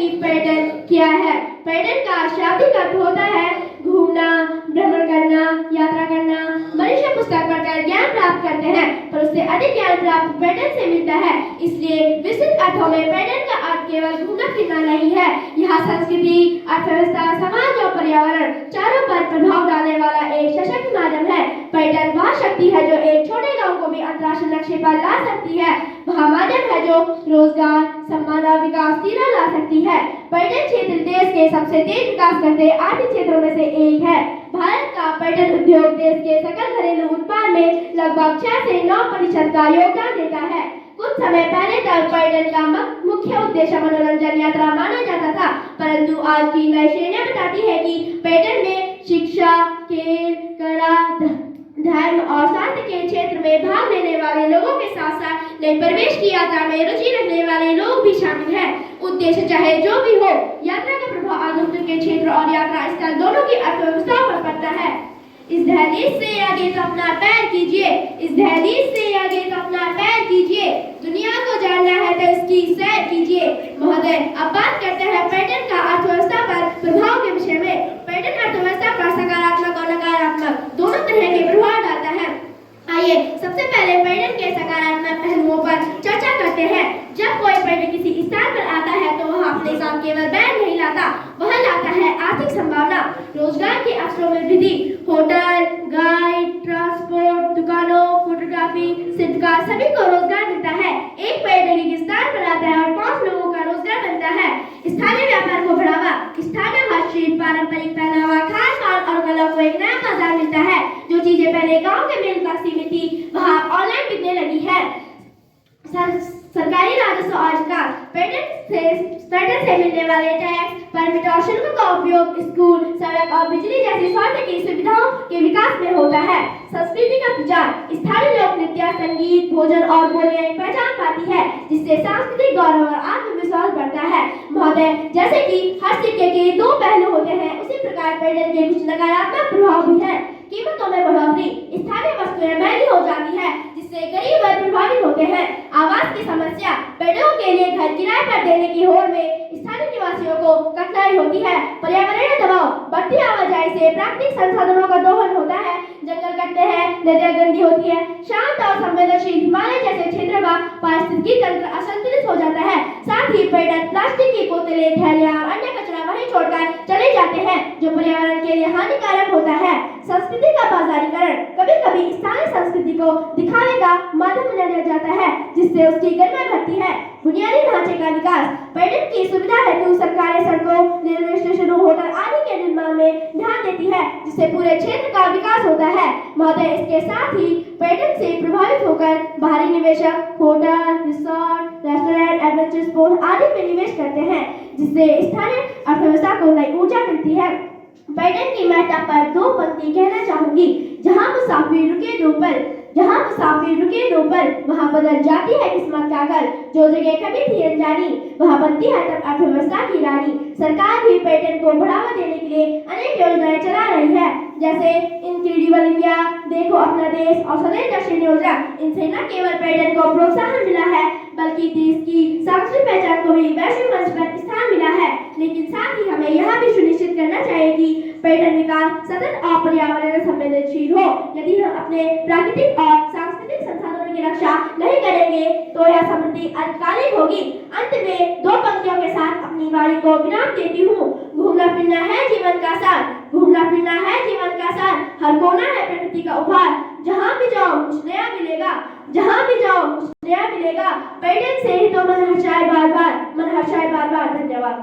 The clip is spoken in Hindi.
कि पर्यटन क्या है। पर्यटन का शाब्दिक अर्थ होता है घूमना, भ्रमण करना, यात्रा करना। मनुष्य पुस्तक पढ़कर ज्ञान प्राप्त करते हैं, पर उससे अधिक ज्ञान प्राप्त पर्यटन से मिलता है। इसलिए विस्तृत अर्थों में पर्यटन का अर्थ केवल घूमना फिरना नहीं है। यह संस्कृति, अर्थव्यवस्था, समाज और पर्यावरण चारों पर प्रभाव डालने वाला एक सशक्त माध्यम है। पर्यटन वह शक्ति है जो एक छोटे गांव को भी अंतर्राष्ट्रीय नक्शे पर ला सकती है। वह माध्यम है जो रोजगार, सम्मान और विकास तीनों ला सकती है। पर्यटन क्षेत्र देश के सबसे तेज विकास करते आर्थिक क्षेत्रों में से एक है। भारत का पर्यटन उद्योग देश के सकल घरेलू उत्पाद में लगभग 6 से 9% का योगदान देता है। कुछ समय पहले तक पर्यटन का मुख्य उद्देश्य मनोरंजन यात्रा माना जाता था, परंतु आज की नई श्रेणियां बताती है कि पर्यटन में शिक्षा, खेल, कला, धर्म और स्वास्थ्य के क्षेत्र में भाग लेने वाले लोगों के साथ साथ नए प्रवेश की यात्रा में रुचि रखने वाले लोग भी शामिल हैं। उद्देश्य चाहे जो भी हो, यात्रा का प्रभाव आगंतुक के क्षेत्र और यात्रा स्थल दोनों की अर्थव्यवस्था पर पड़ता है। इस दहलीज से आगे तो अपना पैर कीजिए, इस दहलीज से आगे तो अपना पैर कीजिए। दुनिया को जानना है तो इसकी सैर कीजिए। महोदय, अब बात करते हैं पर्यटन का अर्थव्यवस्था पर प्रभाव के विषय में। पर्यटन अर्थव्यवस्था पर सकारात्मक और नकारात्मक दोनों तरह के प्रभाव डालता है। आइए सबसे पहले पर्यटन के सकारात्मक पहलुओं पर चर्चा करते हैं। जब कोई पर्यटक किसी स्थान पर आता है तो वह अपने साथ केवल बैग नहीं लाता, वह लाता है आर्थिक संभावना, रोजगार के अवसरों में वृद्धि। होटल, गाइड, ट्रांसपोर्ट, दुकानों, फोटोग्राफी, शिल्पकार सभी को रोजगार मिलता है। एक पर्यटक एक स्थान पर आता है और 5 लोगों का रोजगार बनता है। स्थानीय व्यापार को बढ़ावा, स्थानीय हस्तशिल्प, पारंपरिक पहनावा, खान पान और कला को एक नया बाजार मिलता है। जो चीजें पहले गाँव के मेल तक सीमित थी, वह ऑनलाइन बिकने लगी है। सरकारी राजस्व और कर, पर्यटन से मिलने वाले टैक्स, परमिट और शुल्क का उपयोग स्कूल, सड़क और बिजली जैसी स्वास्थ्य की सुविधाओं के विकास में होता है। संस्कृति का प्रचार, स्थानीय लोक नृत्य, संगीत, भोजन और बोलियां एक पहचान पाती है, जिससे सांस्कृतिक गौरव और आत्मविश्वास बढ़ता है। महोदय, जैसे कि हर सिक्के के 2 पहलू होते हैं, उसी प्रकार पर्यटन के कुछ नकारात्मक प्रभाव भी हैं। कीमतों में बढ़ोतरी, स्थानीय वस्तुएं महंगी हो जाती है, जिससे गरीब वर्ग प्रभावित होते हैं। आवास की समस्या, पर्यटकों के लिए घर किराए पर देने की होड़ में स्थानीय निवासियों को कठिनाई होती है। पर्यावरणीय दबाव, बढ़ती आवाजाही से प्राकृतिक संसाधनों का दोहन होता है, जंगल कटते हैं, नदियां गंदी होती है। शांत और संवेदनशील हिमालय जैसे क्षेत्र का पारिस्थितिकी तंत्र असंतुलित हो जाता है। साथ ही पर्यटक प्लास्टिक की बोतलें, थैलियां और अन्य कचरा वहीं छोड़कर चले जाते हैं, जो पर्यावरण के लिए हानिकारक होता है। संस्कृति का बाजारीकरण, कभी कभी स्थानीय संस्कृति को दिखाने का माध्यम बनाया जाता है, जिससे उसकी गरिमा घटती है। बुनियादी ढांचे का विकास, पर्यटन की सुविधा हेतु सरकारें सड़कों, रेलवे स्टेशनों, होटल आदि के निर्माण में ध्यान देती है, जिससे पूरे क्षेत्र का विकास होता है। महोदय, इसके साथ ही पर्यटन से प्रभावित होकर बाहरी निवेशक hotel, resort, restaurant, adventure sport आदि में निवेश करते हैं, जिससे स्थानीय अर्थव्यवस्था को नई ऊर्जा मिलती है। पर्यटन की महत्ता पर 2 पंक्ति कहना चाहूंगी। जहाँ मुसाफिर रुके 2 पल, वहाँ बदल जाती है किस्मत का कल। जो जगह कभी थी अनजानी, वहाँ बनती है तब अर्थव्यवस्था की रानी। सरकार भी पर्यटन को बढ़ावा देने के लिए अनेक योजनाएं चला रही है, जैसे इनक्रेडिबल इंडिया, देखो अपना देश और स्वदेश दर्शन योजना। इनसे न केवल पर्यटन को प्रोत्साहन मिला है, बल्कि देश की सांस्कृतिक पहचान को भी वैश्विक मंच पर स्थान मिला है। लेकिन साथ ही हमें यह भी सुनिश्चित करना चाहिए कि पर्यटन विकास सतत और पर्यावरण संवेदनशील हो। यदि हम अपने प्राकृतिक और सांस्कृतिक संसाधनों की रक्षा नहीं करेंगे तो यह समृद्धि अल्पकालिक होगी। अंत में 2 पंक्तियों के साथ अपनी वाणी को विराम देती हूँ। घूमना फिरना है जीवन का सार, घूमना फिरना है जीवन का सार। हर कोना है प्रकृति का उपहार। जहाँ भी जाओ कुछ नया मिलेगा, जहाँ भी जाओ कुछ नया मिलेगा। पर्यटन से ही तो मन हर्षाए बार बार, मन हर्षाए बार बार। धन्यवाद।